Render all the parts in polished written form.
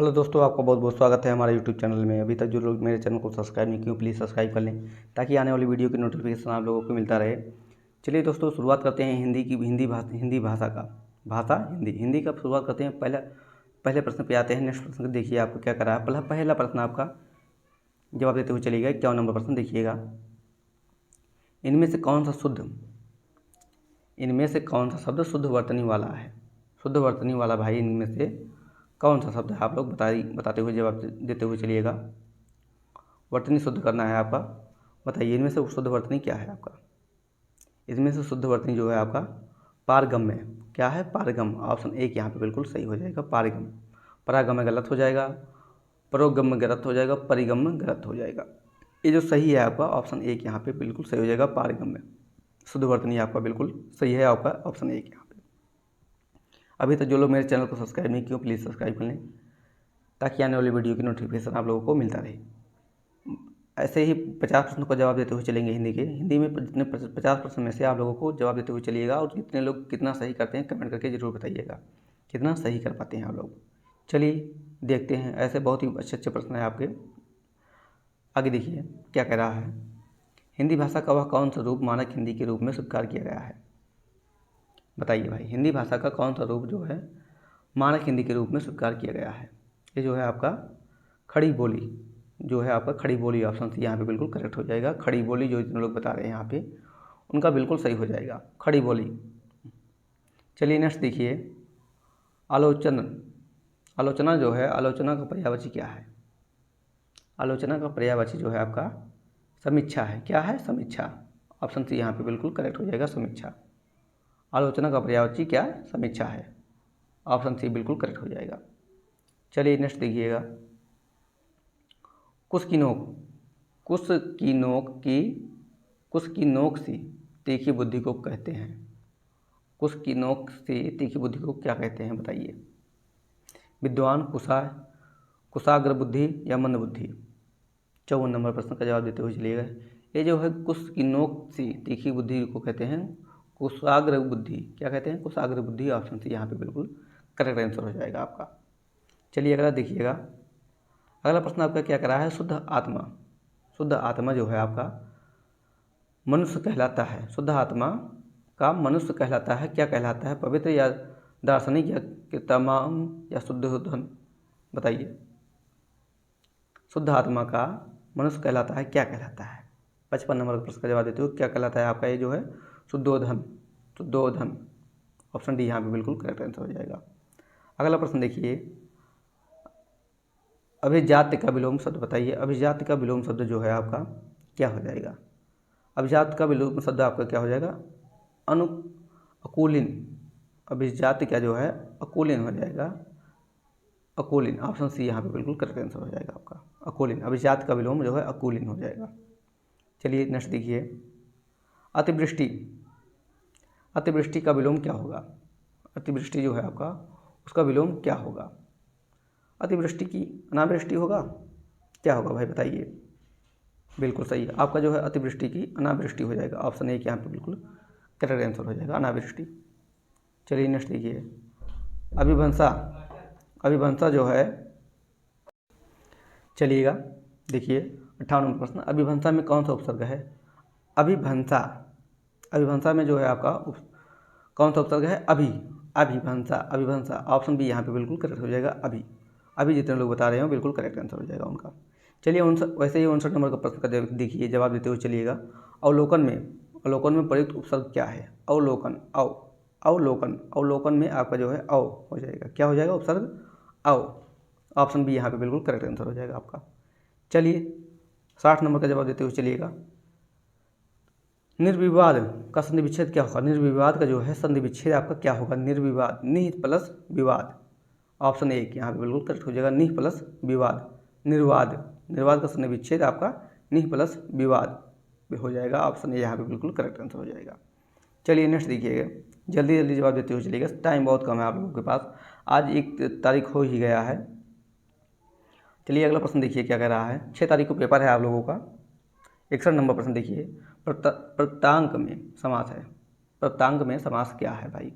Hello दोस्तों, आपका बहुत बहुत स्वागत है हमारे यूट्यूब चैनल में। अभी तक जो लोग मेरे चैनल को सब्सक्राइब नहीं किए, प्लीज़ सब्सक्राइब कर लें ताकि आने वाली वीडियो की नोटिफिकेशन आप लोगों को मिलता रहे। चलिए दोस्तों, शुरुआत करते हैं हिंदी भाषा का। हिंदी का शुरुआत करते हैं। पहले प्रश्न पे आते हैं। नेक्स्ट प्रश्न देखिए आपको क्या करा है। पहला प्रश्न आपका जवाब देते हुए चलिएगा। 51 नंबर प्रश्न देखिएगा। इनमें से कौन सा शब्द शुद्ध वर्तनी वाला है? शुद्ध वर्तनी वाला भाई इनमें से कौन सा शब्द है? आप लोग बताते हुए जवाब देते हुए चलिएगा। वर्तनी शुद्ध करना है आपका। बताइए इनमें से शुद्ध वर्तनी क्या है आपका? इसमें से शुद्ध वर्तनी जो है आपका पारगम्य। क्या है? पारगम। ऑप्शन एक यहाँ पे बिल्कुल सही हो जाएगा, पारगम। परागम गलत हो जाएगा, परोगम गलत हो जाएगा, परिगम गलत हो जाएगा। ये जो सही है आपका ऑप्शन एक यहाँ पे बिल्कुल सही हो जाएगा, पारगम्य। शुद्ध वर्तनी आपका बिल्कुल सही है, आपका ऑप्शन एक यहाँ पे। अभी तक जो लोग मेरे चैनल को सब्सक्राइब नहीं किए, प्लीज़ सब्सक्राइब कर लें ताकि आने वाली वीडियो की नोटिफिकेशन आप लोगों को मिलता रहे। ऐसे ही 50 प्रश्नों का जवाब देते हुए चलेंगे हिंदी में जितने 50 प्रश्न में से आप लोगों को जवाब देते हुए चलिएगा। और कितने लोग कितना सही करते हैं कमेंट करके ज़रूर बताइएगा, कितना सही कर पाते हैं आप लोग। चलिए देखते हैं। ऐसे बहुत ही अच्छे अच्छे प्रश्न हैं आपके। आगे देखिए क्या कह रहा है। हिंदी भाषा का वह कौन सा रूप मानक हिंदी के रूप में स्वीकार किया गया है? बताइए भाई, हिंदी भाषा का कौन सा रूप जो है मानक हिंदी के रूप में स्वीकार किया गया है? ये जो है आपका खड़ी बोली जो है आपका खड़ी बोली। ऑप्शन सी यहाँ पे बिल्कुल करेक्ट हो जाएगा। खड़ी बोली जो इतने लोग बता रहे हैं यहाँ पे उनका बिल्कुल सही हो जाएगा, खड़ी बोली। चलिए नेक्स्ट देखिए। आलोचना जो है, आलोचना का पर्यायवाची क्या है? आलोचना का पर्यायवाची जो है आपका समीक्षा है। क्या है? समीक्षा। ऑप्शन सी यहाँ पे बिल्कुल करेक्ट हो जाएगा, समीक्षा। आलोचना का पर्यायवाची क्या है? समीक्षा है। ऑप्शन सी बिल्कुल करेक्ट हो जाएगा। चलिए नेक्स्ट देखिएगा। कुश की नोक सी तीखी बुद्धि को कहते हैं। कुश की नोक से तीखी बुद्धि को क्या कहते हैं? बताइए। विद्वान, कुशाग्र बुद्धि या मंद बुद्धि? 54 नंबर प्रश्न का जवाब देते हुए चलिएगा। ये जो है कुश की नोक से तीखी बुद्धि को कहते हैं कुशाग्र बुद्धि। क्या कहते हैं? कुशाग्र बुद्धि। ऑप्शन सी यहाँ पे बिल्कुल करेक्ट आंसर हो जाएगा आपका। चलिए अगला देखिएगा। अगला प्रश्न आपका क्या करा है। शुद्ध आत्मा जो है आपका मनुष्य कहलाता है। शुद्ध आत्मा का मनुष्य कहलाता है। क्या कहलाता है? पवित्र या दार्शनिक या तमाम या शुद्ध धन? बताइए। शुद्ध आत्मा का मनुष्य कहलाता है, क्या कहलाता है? 55 नंबर प्रश्न का जवाब देते हो। क्या कहलाता है आपका? ये जो है शुद्धोधन। ऑप्शन डी यहाँ पे बिल्कुल करेक्ट आंसर हो जाएगा। अगला प्रश्न देखिए। अभिजात्य का विलोम शब्द बताइए। अभिजात्य का विलोम शब्द जो है आपका क्या हो जाएगा? अभिजात का विलोम शब्द आपका क्या हो जाएगा? अकुलीन। अभिजात्य क्या जो है अकुलीन हो जाएगा, अकुलीन। ऑप्शन सी यहाँ पे बिल्कुल करेक्ट आंसर हो जाएगा आपका, अकुलीन। अभिजात का विलोम जो है अकुलीन हो जाएगा। चलिए नेक्स्ट देखिए। अतिवृष्टि का विलोम क्या होगा? अतिवृष्टि जो है आपका उसका विलोम क्या होगा? अतिवृष्टि की अनावृष्टि होगा, क्या होगा भाई बताइए। बिल्कुल सही है आपका जो है अतिवृष्टि की अनावृष्टि हो जाएगा। ऑप्शन एक यहाँ पे बिल्कुल करेक्ट आंसर हो जाएगा, अनावृष्टि। चलिए नेक्स्ट देखिए। अभिभंसा जो है, चलिएगा देखिए 58 नंबर प्रश्न। अभिभंसा में कौन सा उपसर्ग है? अभिभंसा में जो है आपका कौन सा उपसर्ग है? अभिभंसा। ऑप्शन बी यहाँ पे बिल्कुल करेक्ट हो जाएगा, अभी जितने लोग बता रहे हो बिल्कुल करेक्ट आंसर हो जाएगा उनका। चलिए वैसे ही 59 नंबर का प्रश्न का देखिए, जवाब देते हुए चलिएगा। अवलोकन में प्रयुक्त उपसर्ग क्या है? अवलोकन में आपका जो है अव हो जाएगा। क्या हो जाएगा? उपसर्ग अव। ऑप्शन बी यहाँ पे बिल्कुल करेक्ट आंसर हो जाएगा आपका। चलिए 60 नंबर का जवाब देते हुए चलिएगा। निर्विवाद का संधि विच्छेद क्या होगा? निर्विवाद का जो है संधि विच्छेद आपका क्या होगा? निर्विवाद, निह प्लस विवाद। ऑप्शन एक यहाँ पे बिल्कुल करेक्ट हो जाएगा, निह प्लस विवाद। निर्वाद का संधि विच्छेद आपका निह प्लस विवाद हो जाएगा। ऑप्शन ए यहाँ पे बिल्कुल करेक्ट आंसर हो जाएगा। चलिए नेक्स्ट देखिएगा। जल्दी जवाब देते हुए चलिएगा, टाइम बहुत कम है आप लोगों के पास। आज 1 तारीख हो ही गया है। चलिए अगला प्रश्न देखिए क्या कह रहा है। 6 तारीख को पेपर है आप लोगों का। 61 नंबर प्रश्न देखिए। प्रत्यंक में समास है। प्रत्यंक में समास क्या है भाई?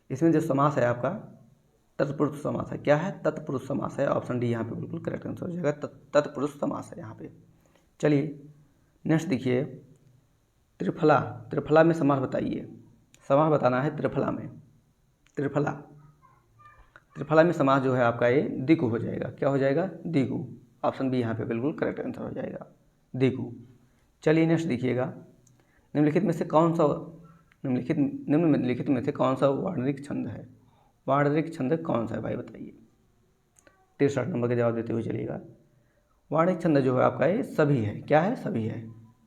इसमें जो समास है आपका तत्पुरुष समास है। क्या है? तत्पुरुष समास है। ऑप्शन डी यहाँ पे बिल्कुल करेक्ट आंसर हो जाएगा। तत्पुरुष समास है यहाँ पे। चलिए नेक्स्ट देखिए, त्रिफला। त्रिफला में समास बताइए। समास बताना है त्रिफला में। त्रिफला, त्रिफला में समास जो है आपका ये द्विगु हो जाएगा। क्या हो जाएगा? द्विगु। ऑप्शन बी यहाँ पे बिल्कुल करेक्ट आंसर हो जाएगा, द्विगु। चलिए नेक्स्ट देखिएगा, निम्नलिखित में से कौन सा निम्नलिखित में से कौन सा वार्णिक छंद है? वार्णिक छंद कौन सा है भाई बताइए। 63 नंबर का जवाब देते हुए चलिएगा। वार्णिक छंद जो है आपका ये सभी है। क्या है? सभी है।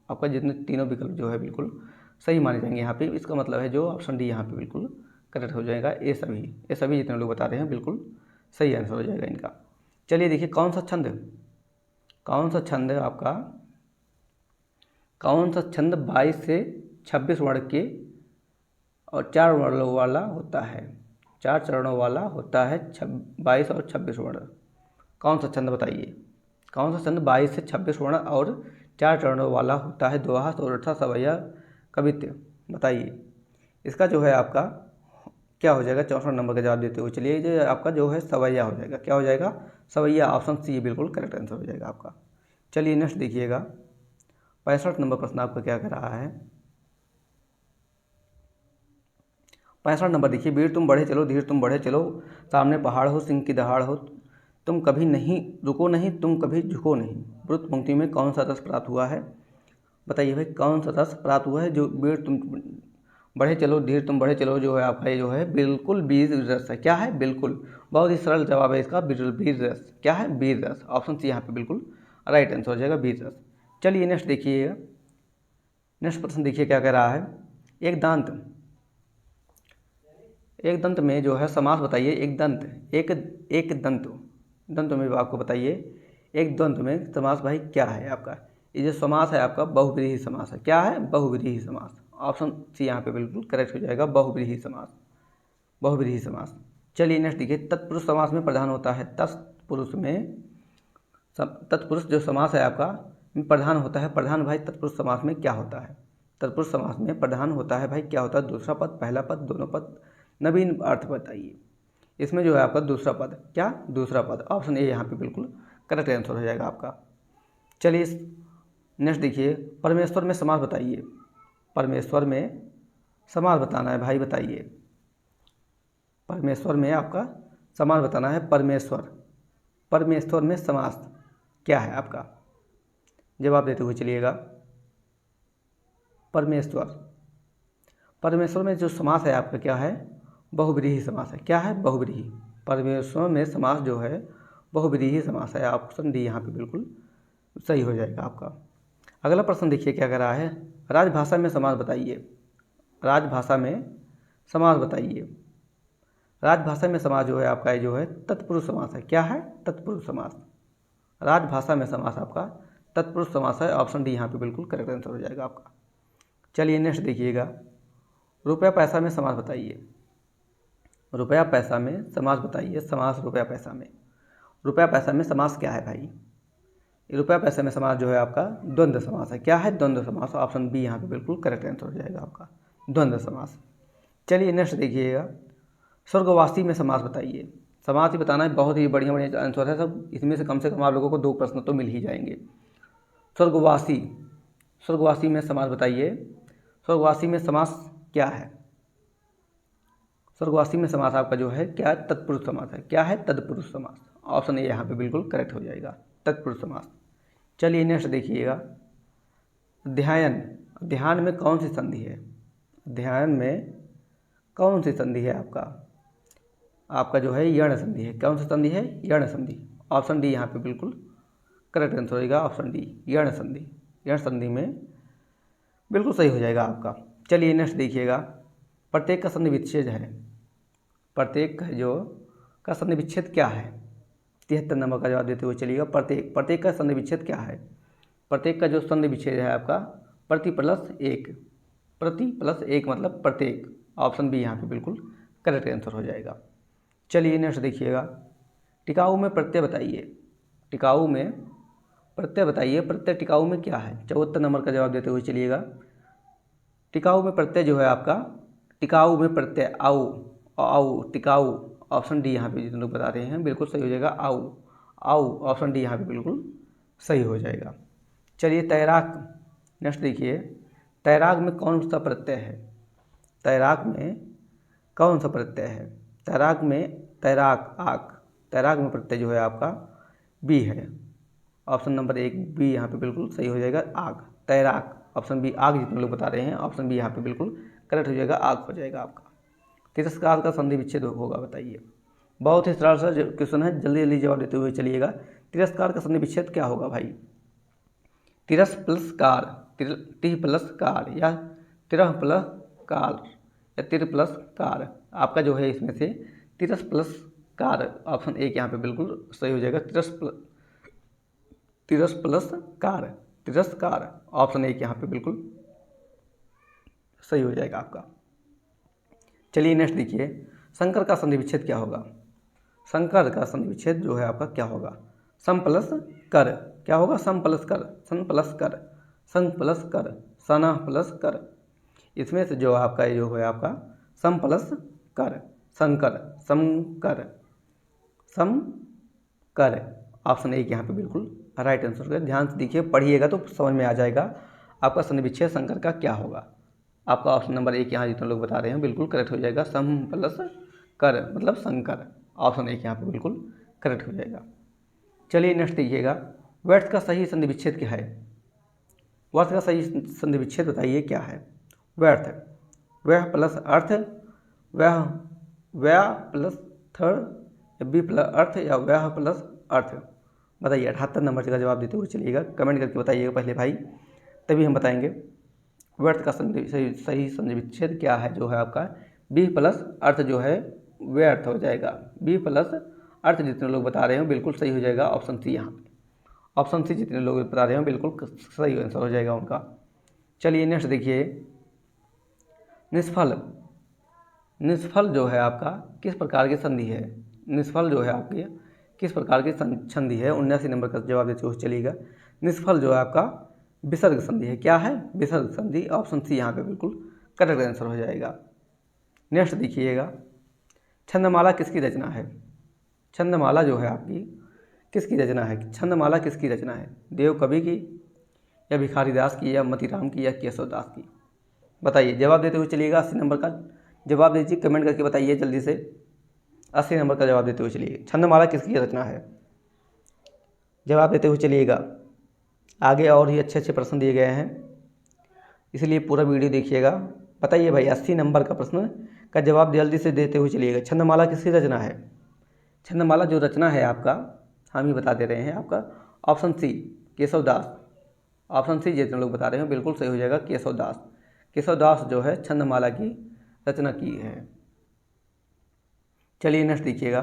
आपका जितने तीनों विकल्प जो है बिल्कुल सही माने जाएंगे यहाँ पे। इसका मतलब है जो ऑप्शन डी यहाँ पे बिल्कुल करेक्ट हो जाएगा। ये सभी जितने लोग बता रहे हैं बिल्कुल सही आंसर हो जाएगा इनका। चलिए देखिए, कौन सा छंद आपका, कौन सा छंद 22 से 26 वर्ण के और 4 वर्णों वाला होता है? 4 चरणों वाला होता है 22 और 26 वर्ण। कौन सा छंद बताइए? कौन सा छंद 22 से 26 वर्ण और 4 चरणों वाला होता है? दोहा, सोरठा, सवैया, कवित्त, बताइए। इसका जो है आपका क्या हो जाएगा? 64 नंबर का जवाब देते हुए चलिए, जो आपका जो है सवैया हो जाएगा। क्या हो जाएगा? सवैया। ऑप्शन सी बिल्कुल करेक्ट आंसर हो जाएगा आपका। चलिए नेक्स्ट देखिएगा, 65 नंबर प्रश्न आपका क्या कह रहा है? 65 नंबर देखिए, वीर तुम बढ़े चलो, धीर तुम बढ़े चलो, सामने पहाड़ हो, सिंह की दहाड़ हो, तुम कभी नहीं रुको नहीं, तुम कभी झुको नहीं। उपरोक्त पंक्ति में कौन सा रस प्राप्त हुआ है? बताइए भाई, कौन सा रस प्राप्त हुआ है? जो वीर तुम बढ़े चलो, धीर तुम बढ़े चलो जो है आपका ये जो है बिल्कुल वीर रस है। क्या है? बिल्कुल, बहुत ही सरल जवाब है इसका, वीर रस। क्या है? वीर रस। ऑप्शन सी यहाँ पे बिल्कुल राइट आंसर हो जाएगा, वीर रस। चलिए नेक्स्ट देखिएगा, नेक्स्ट प्रश्न देखिए क्या कह रहा है। एक दंत में जो है समास बताइए। एक दंत में आपको बताइए, एक दंत में समास भाई क्या है आपका? ये जो समास है आपका बहुव्रीहि समास है। क्या है? बहुव्रीहि समास। ऑप्शन सी यहाँ पे बिल्कुल करेक्ट हो जाएगा, बहुव्रीहि समास, बहुव्रीहि समास। चलिए नेक्स्ट देखिए, तत्पुरुष समास में प्रधान होता है। तत्पुरुष जो समास है आपका प्रधान होता है। प्रधान भाई तत्पुरुष समास में क्या होता है? तत्पुरुष समास में प्रधान होता है भाई क्या होता है? दूसरा पद, पहला पद, दोनों पद, नवीन अर्थ बताइए। इसमें जो है आपका दूसरा पद। क्या? दूसरा पद। ऑप्शन ए यहाँ पे बिल्कुल करेक्ट आंसर हो जाएगा आपका। चलिए नेक्स्ट देखिए, परमेश्वर में समास बताइए। परमेश्वर में समास बताना है भाई, बताइए। परमेश्वर में आपका समास बताना है। परमेश्वर में समास क्या है आपका? जवाब देते हुए चलिएगा। परमेश्वर में जो समास है आपका क्या है? बहुव्रीहि समास है। क्या है? बहुव्रीहि। परमेश्वर में समास जो है बहुव्रीहि समास है। ऑप्शन डी यहाँ पे बिल्कुल सही हो जाएगा आपका। अगला प्रश्न देखिए क्या कह रहा है, राजभाषा में समास बताइए। राजभाषा में समास बताइए। राजभाषा में समास जो है आपका ये जो है तत्पुरुष समास है। क्या है? तत्पुरुष समास। राजभाषा में समास आपका तत्पुरुष समास है। ऑप्शन डी यहाँ पे बिल्कुल करेक्ट आंसर हो जाएगा आपका। चलिए नेक्स्ट देखिएगा, रुपया पैसा में समास बताइए। रुपया पैसा में समास बताइए। समास रुपया पैसा में, रुपया पैसा में समास क्या है भाई? रुपया पैसा में समास जो है आपका द्वंद्व समास है। क्या है? द्वंद्व समास। ऑप्शन बी यहाँ पे बिल्कुल करेक्ट आंसर हो जाएगा आपका, द्वंद्व समास। चलिए नेक्स्ट देखिएगा, स्वर्गवासी में समास बताइए। समास ही बताना है, बहुत ही बढ़िया बढ़िया आंसर है सब। इसमें से कम आप लोगों को 2 प्रश्न तो मिल ही जाएंगे। स्वर्गवासी में समास बताइए। स्वर्गवासी में समास क्या है? स्वर्गवासी में समास आपका जो है क्या? तत्पुरुष समास है। क्या है? तत्पुरुष समास। ऑप्शन ए यहाँ पे बिल्कुल करेक्ट हो जाएगा, तत्पुरुष समास। चलिए नेक्स्ट देखिएगा, ध्यान में कौन सी संधि है? ध्यान में कौन सी संधि है आपका जो है यण संधि है। कौन सी संधि है? यण संधि। ऑप्शन डी यहाँ पे बिल्कुल करेक्ट आंसर होगा, ऑप्शन डी, यण संधि। यण संधि में बिल्कुल सही हो जाएगा आपका। चलिए नेक्स्ट देखिएगा, प्रत्येक का संधि विच्छेद है। प्रत्येक का संधि विच्छेद क्या है? 73 नंबर का जवाब देते हुए चलिएगा। प्रत्येक का संधि विच्छेद क्या है? प्रत्येक का जो संधि विच्छेद है आपका प्रति प्लस एक मतलब प्रत्येक। ऑप्शन बी यहाँ पे बिल्कुल करेक्ट आंसर हो जाएगा। चलिए नेक्स्ट देखिएगा, टिकाऊ में प्रत्यय बताइए। टिकाऊ में प्रत्यय बताइए। प्रत्यय टिकाऊ में क्या है? 74 नंबर का जवाब देते हुए चलिएगा। टिकाऊ में प्रत्यय जो है आपका, टिकाऊ में प्रत्यय आऊ टिकाऊ। ऑप्शन डी यहाँ पे जितने लोग बता रहे हैं बिल्कुल सही हो जाएगा, आऊ। आऊ ऑप्शन डी यहाँ पे बिल्कुल सही हो जाएगा। चलिए तैराक, नेक्स्ट देखिए, तैराक में कौन सा प्रत्यय है? तैराक में कौन सा प्रत्यय है? तैराक में तैराक, आक, तैराक में प्रत्यय जो है आपका बी है। ऑप्शन नंबर 1 बी यहाँ पे बिल्कुल सही हो जाएगा, आग। तैराक ऑप्शन बी, आग जितने लोग बता रहे हैं ऑप्शन बी यहाँ पे बिल्कुल करेक्ट हो जाएगा, आग हो जाएगा आपका। तिरस्कार का संधि विच्छेद होगा, बताइए। बहुत ही सरल सा क्वेश्चन है, जल्दी जल्दी जवाब देते हुए चलिएगा। तिरस्कार का संधि विच्छेद क्या होगा भाई? तिरस प्लस कार, टी प्लस कार, या तिरह प्लस कार, या तिर प्लस कार। आपका जो है इसमें से तिरस प्लस कार, ऑप्शन 1 यहाँ पे बिल्कुल सही हो जाएगा। तिरस प्लस कार, तिरस्कार, ऑप्शन 1 यहाँ पे बिल्कुल सही हो जाएगा आपका। चलिए नेक्स्ट देखिए, शंकर का संधि विच्छेद क्या होगा? शंकर का संधि विच्छेद जो है आपका क्या होगा? सम प्लस कर, क्या होगा? सम प्लस कर, सन प्लस कर, सं प्लस कर, सना प्लस कर। इसमें से जो आपका जो है आपका सम प्लस कर, शंकर, समकर, सम कर, ऑप्शन 1 यहाँ पे बिल्कुल राइट आंसर है। ध्यान से देखिए, पढ़िएगा तो समझ में आ जाएगा आपका संधि विच्छेद शंकर का क्या होगा। आपका ऑप्शन नंबर 1 यहाँ जितने लोग बता रहे हैं बिल्कुल करेक्ट हो जाएगा, सम प्लस कर मतलब शंकर, ऑप्शन 1 यहाँ पे बिल्कुल करेक्ट हो जाएगा। चलिए नेक्स्ट देखिएगा, व्यर्थ का सही संधि विच्छेद क्या है? व्यर्थ का सही संधि विच्छेद बताइए क्या है? व्यर्थ, वह प्लस अर्थ, वह, व्या प्लस थर्ड, या बी प्लस अर्थ, या वह प्लस अर्थ। बताइए, 78 नंबर का जवाब देते हुए चलिएगा, कमेंट करके बताइएगा पहले भाई, तभी हम बताएंगे व्यर्थ का सही संधि विच्छेद क्या है। जो है आपका बी प्लस अर्थ जो है व्यर्थ हो जाएगा। बी प्लस अर्थ जितने लोग बता रहे हो बिल्कुल सही हो जाएगा, ऑप्शन सी यहाँ पे। ऑप्शन सी जितने लोग बता रहे हो बिल्कुल सही आंसर हो जाएगा उनका। चलिए नेक्स्ट देखिए, निष्फल। निष्फल जो है आपका किस प्रकार की संधि है? निष्फल जो है आपकी किस प्रकार की संधि है? 79 नंबर का जवाब देते हुए चलिएगा। निष्फल जो है आपका विसर्ग संधि है। क्या है? विसर्ग संधि, ऑप्शन सी यहाँ पे बिल्कुल करेक्ट आंसर हो जाएगा। नेक्स्ट देखिएगा, छंदमाला किसकी रचना है? छंदमाला जो है आपकी किसकी रचना है? छंदमाला किसकी रचना है? देव कवि की, या भिखारी दास की, या मतीराम की, या केशव दास की? बताइए, जवाब देते हुए चलिएगा। 80 नंबर का जवाब दीजिए, कमेंट करके बताइए जल्दी से। 80 नंबर का जवाब देते हुए चलिए, छंदमाला किसकी रचना है? जवाब देते हुए चलिएगा। आगे और ही अच्छे अच्छे प्रश्न दिए गए हैं, इसलिए पूरा वीडियो देखिएगा। बताइए भाई, 80 नंबर का प्रश्न का जवाब जल्दी से देते हुए चलिएगा। छंदमाला किसकी रचना है? छंदमाला जो रचना है आपका, हम ही बता दे रहे हैं आपका, ऑप्शन सी केशव दास। ऑप्शन सी जितने लोग बता रहे हैं बिल्कुल सही हो जाएगा, केशव दास। केशव दास जो है छंदमाला की रचना की है। चलिए नेक्स्ट देखिएगा,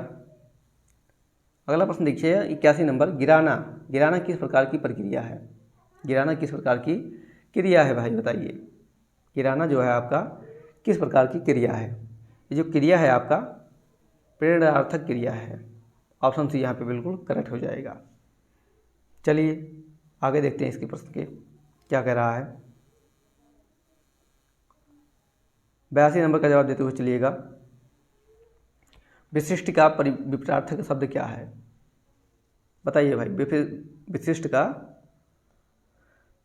अगला प्रश्न देखिए 81 नंबर, गिराना। गिराना किस प्रकार की प्रक्रिया है? गिराना किस प्रकार की क्रिया है भाई? बताइए, गिराना जो है आपका किस प्रकार की क्रिया है? ये जो क्रिया है आपका प्रेरणार्थक क्रिया है, ऑप्शन सी यहाँ पे बिल्कुल करेक्ट हो जाएगा। चलिए आगे देखते हैं इसके प्रश्न के क्या कह रहा है। 82 नंबर का जवाब देते हुए चलिएगा, विशिष्ट का विपरीतार्थक शब्द क्या है? बताइए भाई, विशिष्ट का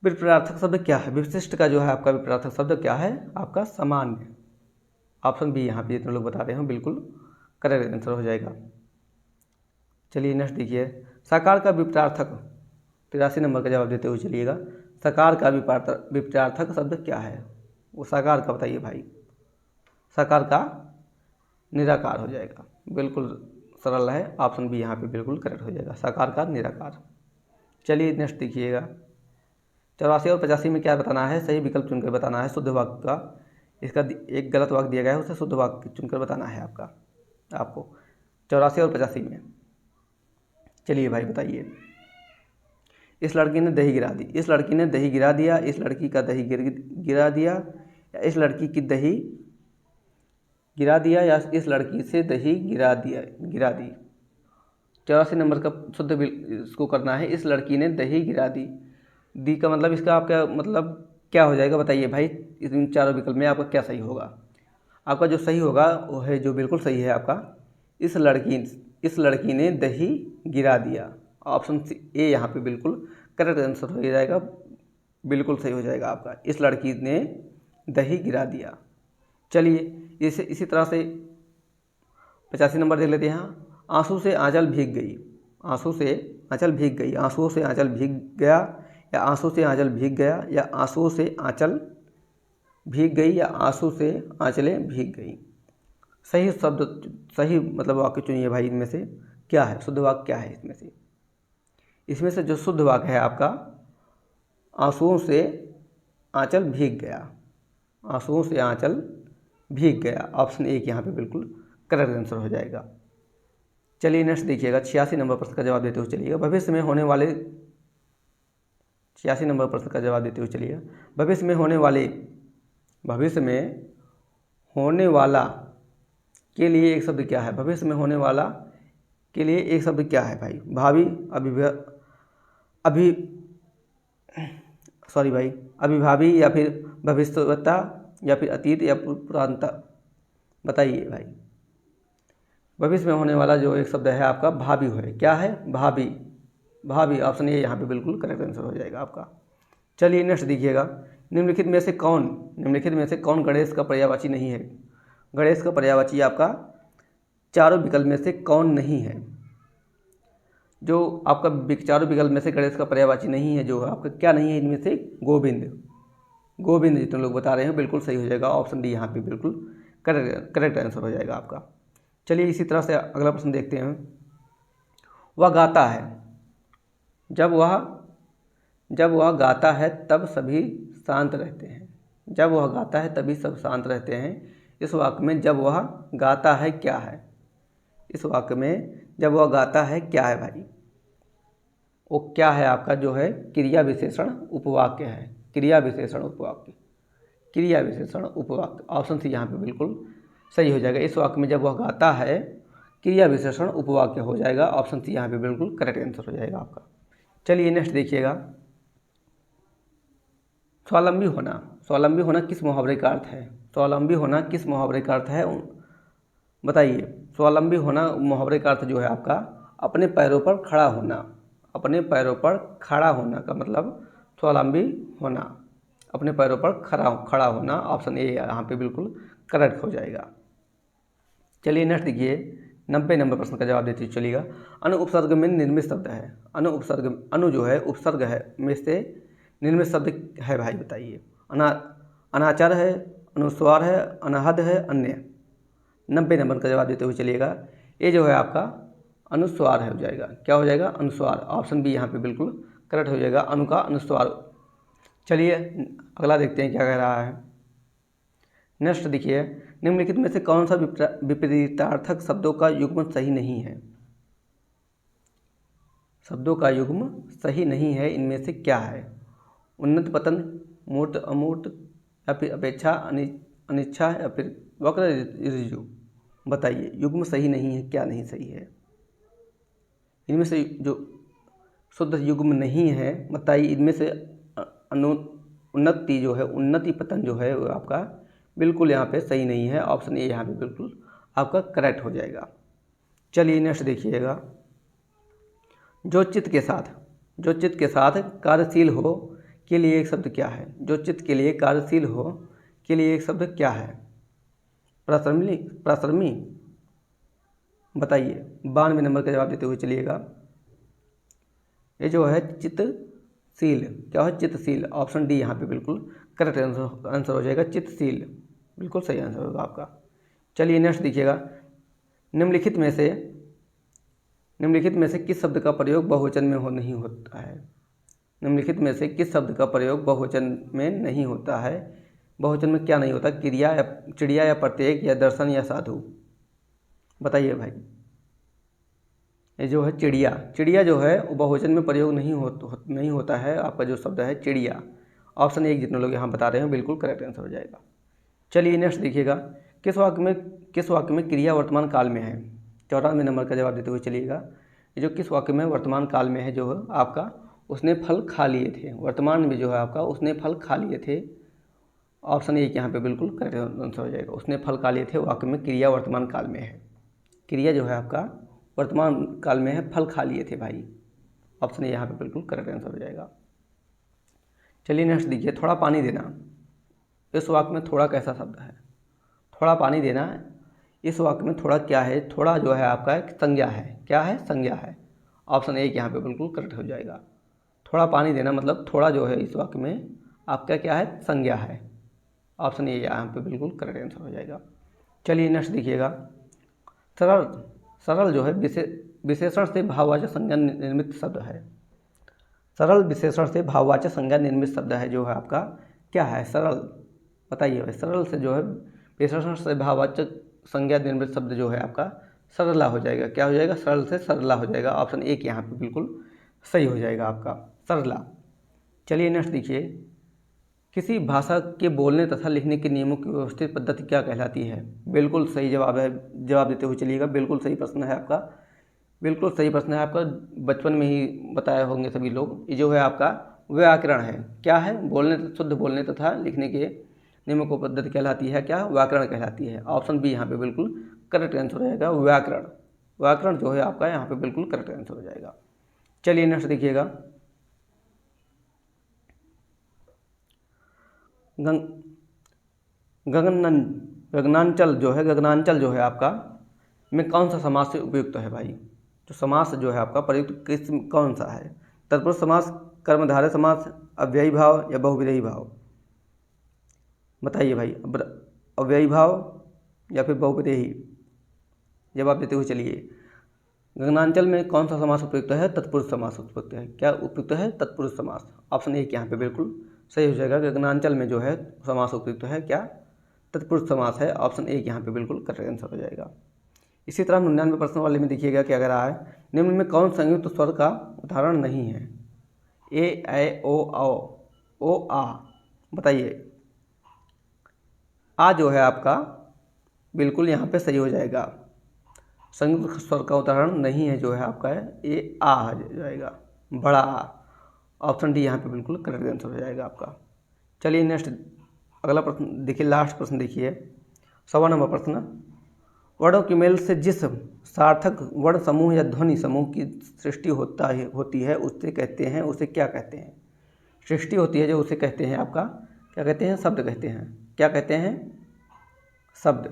विपरीतार्थक शब्द क्या है? विशिष्ट का जो है आपका विपरीतार्थक शब्द क्या है? आपका सामान्य, ऑप्शन बी यहाँ पे जितने लोग बता रहे हैं बिल्कुल करेक्ट आंसर हो जाएगा। चलिए नेक्स्ट देखिए, साकार का विपरीतार्थक, 83 नंबर का जवाब देते हुए चलिएगा। साकार का विपरीतार्थक शब्द क्या है? वो साकार का बताइए भाई। साकार का निराकार हो जाएगा, बिल्कुल सरल है, ऑप्शन बी यहाँ पे बिल्कुल करेक्ट हो जाएगा, साकार का निराकार। चलिए नेक्स्ट देखिएगा, 84 और 85 में क्या बताना है? सही विकल्प चुनकर बताना है शुद्ध वाक्य का। इसका एक गलत वाक्य दिया गया है, उसे शुद्ध वाक्य चुनकर बताना है आपको 84 और 85 में। चलिए भाई बताइए, इस लड़की ने दही गिरा दी। इस लड़की ने दही गिरा दिया, इस लड़की का दही गिरा दिया, या इस लड़की की दही गिरा दिया, या इस लड़की से दही गिरा दी। 84 नंबर का शुद्ध इसको करना है, इस लड़की ने दही गिरा दी का मतलब इसका आपका मतलब क्या हो जाएगा? बताइए भाई, इन चारों विकल्प में आपका क्या सही होगा? आपका जो सही होगा वो है, जो बिल्कुल सही है आपका इस लड़की ने दही गिरा दिया। ऑप्शन ए यहाँ पे बिल्कुल करेक्ट आंसर हो जाएगा, बिल्कुल सही हो जाएगा आपका। इस लड़की ने दही गिरा दिया। चलिए इसी तरह से 85 नंबर देख लेते हैं। आंसू से आंचल भीग गई। आंसू से आंचल भीग गई। आंसुओं से आंचल भीग गया या आंसू से आंचल भीग गया या आंसुओं से आंचल भीग गई या आंसू से आंचलें भीग गई। सही शब्द, सही मतलब वाक्य चुनिए भाई। इनमें से क्या है शुद्ध वाक्य, क्या है इसमें से जो शुद्ध वाक्य है आपका, आंसुओं से आंचल भीग गया। आंसुओं से आंचल भीग गया। ऑप्शन ए यहाँ पे बिल्कुल करेक्ट आंसर हो जाएगा। चलिए नेक्स्ट देखिएगा, 86 नंबर प्रश्न का जवाब देते हुए चलिएगा। भविष्य में होने वाले 86 नंबर प्रश्न का जवाब देते हुए चलिएगा। भविष्य में होने वाला के लिए एक शब्द क्या है? भविष्य में होने वाला के लिए एक शब्द क्या है भाई? भावी, अभिभावी या फिर भविष्यवक्ता या फिर अतीत या पुरातनता? बताइए भाई। भविष्य में होने वाला जो एक शब्द है आपका भावी है। क्या है? भावी। ऑप्शन ए यहाँ पे बिल्कुल करेक्ट आंसर हो जाएगा आपका। चलिए नेक्स्ट देखिएगा। निम्नलिखित में से कौन गणेश का पर्यायवाची नहीं है? गणेश का पर्यायवाची आपका चारों विकल्प में से कौन नहीं है? जो आपका चारों विकल्प में से गणेश का पर्यायवाची नहीं है, जो आपका क्या नहीं है इनमें से? गोविंद जितने लोग बता रहे हैं बिल्कुल सही हो जाएगा। ऑप्शन डी यहाँ पे बिल्कुल करेक्ट आंसर हो जाएगा आपका। चलिए इसी तरह से अगला प्रश्न देखते हैं। वह गाता है। जब वह गाता है तब सभी शांत रहते हैं। जब वह गाता है तभी सब शांत रहते हैं। इस वाक्य में जब वह गाता है क्या है? इस वाक्य में जब वह गाता है क्या है भाई? वो क्या है आपका जो है क्रिया विशेषण उपवाक्य है। क्रिया विशेषण उपवाक्य। ऑप्शन सी यहाँ पे बिल्कुल सही हो जाएगा। इस वाक्य में जब वह गाता है क्रिया विशेषण उपवाक्य हो जाएगा। ऑप्शन सी यहाँ पे बिल्कुल करेक्ट आंसर हो जाएगा आपका। चलिए नेक्स्ट देखिएगा। स्वावलंबी होना किस मुहावरे का अर्थ है? स्वावलंबी होना किस मुहावरे का अर्थ है? बताइए। स्वावलंबी होना मुहावरे का अर्थ जो है आपका अपने पैरों पर खड़ा होना। अपने पैरों पर खड़ा होना का मतलब स्वावलंबी होना, अपने पैरों पर खड़ा होना। ऑप्शन ए यहाँ पे बिल्कुल करेक्ट हो जाएगा। चलिए नेक्स्ट देखिए। 90 नंबर प्रश्न का जवाब देते चलिएगा। अनु उपसर्ग में निर्मित शब्द है। अनु जो है उपसर्ग है में से निर्मित शब्द है भाई। बताइए। अनाचार है, अनुस्वार है, अनहद है, अन्य। 90 नंबर का जवाब देते हुए चलिएगा। ये जो है आपका अनुस्वार है हो जाएगा। क्या हो जाएगा? अनुस्वार। ऑप्शन बी यहाँ पे बिल्कुल करेक्ट हो जाएगा, अनु का अनुस्वार। चलिए अगला देखते हैं क्या कह रहा है। नेक्स्ट देखिए। निम्नलिखित में से कौन सा विपरीतार्थक शब्दों का युग्म सही नहीं है? शब्दों का युग्म सही नहीं है इनमें से क्या है? उन्नत, पतन, मूर्त, अमूर्त या फिर अपेक्षा, अनिच्छा या फिर वक्र, ऋजु। बताइए युग्म सही नहीं है, क्या नहीं सही है? इनमें से जो शुद्ध युग्म नहीं है बताइए। इनमें से उन्नति जो है, उन्नति पतन जो है वो आपका बिल्कुल यहाँ पे सही नहीं है। ऑप्शन ए यहाँ पे बिल्कुल आपका करेक्ट हो जाएगा। चलिए नेक्स्ट देखिएगा। जो चित्त के साथ कार्यशील हो के लिए एक शब्द क्या है? जो चित्त के लिए कार्यशील हो के लिए एक शब्द क्या है? प्राश्रमी। बताइए। 92 नंबर का जवाब देते हुए चलिएगा। ये जो है चित्तशील। क्या है? चित्तशील। ऑप्शन डी यहाँ पे बिल्कुल करेक्ट आंसर हो जाएगा। चित्तशील बिल्कुल सही आंसर होगा आपका। चलिए नेक्स्ट देखिएगा। निम्नलिखित में से किस शब्द का प्रयोग बहुवचन में नहीं होता है? निम्नलिखित में से किस शब्द का प्रयोग बहुवचन में नहीं होता है? बहुवचन में क्या नहीं होता? क्रिया या चिड़िया या प्रत्येक या दर्शन या साधु। बताइए भाई। ये जो है चिड़िया जो है वो बहुवचन में प्रयोग नहीं होता है। आपका जो शब्द है चिड़िया। ऑप्शन एक जितने लोग यहाँ बता रहे हैं बिल्कुल करेक्ट आंसर हो जाएगा। चलिए नेक्स्ट देखिएगा। किस वाक्य में क्रिया वर्तमान काल में है? 94 नंबर का जवाब देते हुए चलिएगा। ये जो किस वाक्य में वर्तमान काल में है जो है आपका उसने फल खा लिए थे। वर्तमान में जो है आपका उसने फल खा लिए थे। ऑप्शन एक यहाँ पे बिल्कुल करेक्ट आंसर हो जाएगा। उसने फल खा लिए थे वाक्य में क्रिया वर्तमान काल में है। क्रिया जो है आपका वर्तमान काल में है, फल खा लिए थे भाई। ऑप्शन ए यहाँ पे बिल्कुल करेक्ट आंसर हो जाएगा। चलिए नेक्स्ट देखिए, थोड़ा पानी देना। इस वाक्य में थोड़ा कैसा शब्द है? थोड़ा पानी देना। इस वाक्य में थोड़ा क्या है? थोड़ा जो है आपका एक संज्ञा है। क्या है? संज्ञा है। ऑप्शन ए यहाँ पे बिल्कुल करेक्ट हो जाएगा। थोड़ा पानी देना मतलब थोड़ा जो है इस वाक्य में आपका क्या है? संज्ञा है। ऑप्शन ए यहाँ पे बिल्कुल करेक्ट आंसर हो जाएगा। चलिए नेक्स्ट देखिएगा, सरल। सरल जो है विशेषण से भाववाचक संज्ञा निर्मित शब्द है। सरल विशेषण से भाववाचक संज्ञा निर्मित शब्द है जो है आपका क्या है? सरल। बताइए भाई, सरल से जो है विशेषण से भाववाचक संज्ञा निर्मित शब्द जो है आपका सरला हो जाएगा। क्या हो जाएगा? सरल से सरला हो जाएगा। ऑप्शन ए यहाँ पे बिल्कुल सही हो जाएगा आपका, सरला। चलिए नेक्स्ट देखिए, किसी भाषा के बोलने तथा लिखने के नियमों की व्यवस्थित पद्धति क्या कहलाती है? बिल्कुल सही जवाब है। जवाब देते हुए चलिएगा। बिल्कुल सही प्रश्न है आपका। बिल्कुल सही प्रश्न है आपका। बचपन में ही बताए होंगे सभी लोग। ये जो है आपका व्याकरण है। क्या है? बोलने, शुद्ध बोलने तथा लिखने के नियमों को पद्धति कहलाती है क्या? व्याकरण कहलाती है। ऑप्शन बी यहाँ पे बिल्कुल करेक्ट आंसर हो जाएगा, व्याकरण। व्याकरण जो है आपका यहाँ पे बिल्कुल करेक्ट आंसर हो जाएगा। चलिए नेक्स्ट देखिएगा, गगनांचल जो है आपका में कौन सा समास से उपयुक्त है भाई? तो समास जो है आपका प्रयुक्त किस कौन सा है? तत्पुरुष समास, कर्मधारय समास, अव्ययी भाव या बहुविधेयी भाव? बताइए भाई, अव्ययी भाव या फिर बहुविधेयी? जवाब देते हुए चलिए। गगनांचल में कौन सा समास उपयुक्त है? तत्पुरुष समास उपयुक्त है। क्या उपयुक्त है? तत्पुरुष समास। ऑप्शन ए यहाँ पे बिल्कुल सही हो जाएगा। गगनांचल में जो है समास उपयुक्त है क्या? तत्पुरुष समास है। ऑप्शन ए यहाँ पे बिल्कुल करेक्ट आंसर हो जाएगा। इसी तरह 99 प्रश्न वाले में देखिएगा क्या कह रहा है, निम्न में कौन संयुक्त स्वर का उदाहरण नहीं है? ए, ऐ, ओ, औ, ओ, आ। बताइए। आ जो है आपका बिल्कुल यहाँ पे सही हो जाएगा। संयुक्त स्वर का उदाहरण नहीं है जो है आपका ये आ हो जाएगा, बड़ा आ। ऑप्शन डी यहाँ पे बिल्कुल करेक्ट आंसर हो जाएगा आपका। चलिए नेक्स्ट अगला प्रश्न देखिए, लास्ट प्रश्न देखिए, 100वां नंबर प्रश्न। वर्णों के मेल से जिस सार्थक वर्ण समूह या ध्वनि समूह की सृष्टि होती है उसे कहते हैं, उसे क्या कहते हैं? सृष्टि होती है जो उसे कहते हैं आपका क्या कहते हैं? शब्द कहते हैं। क्या कहते हैं? शब्द।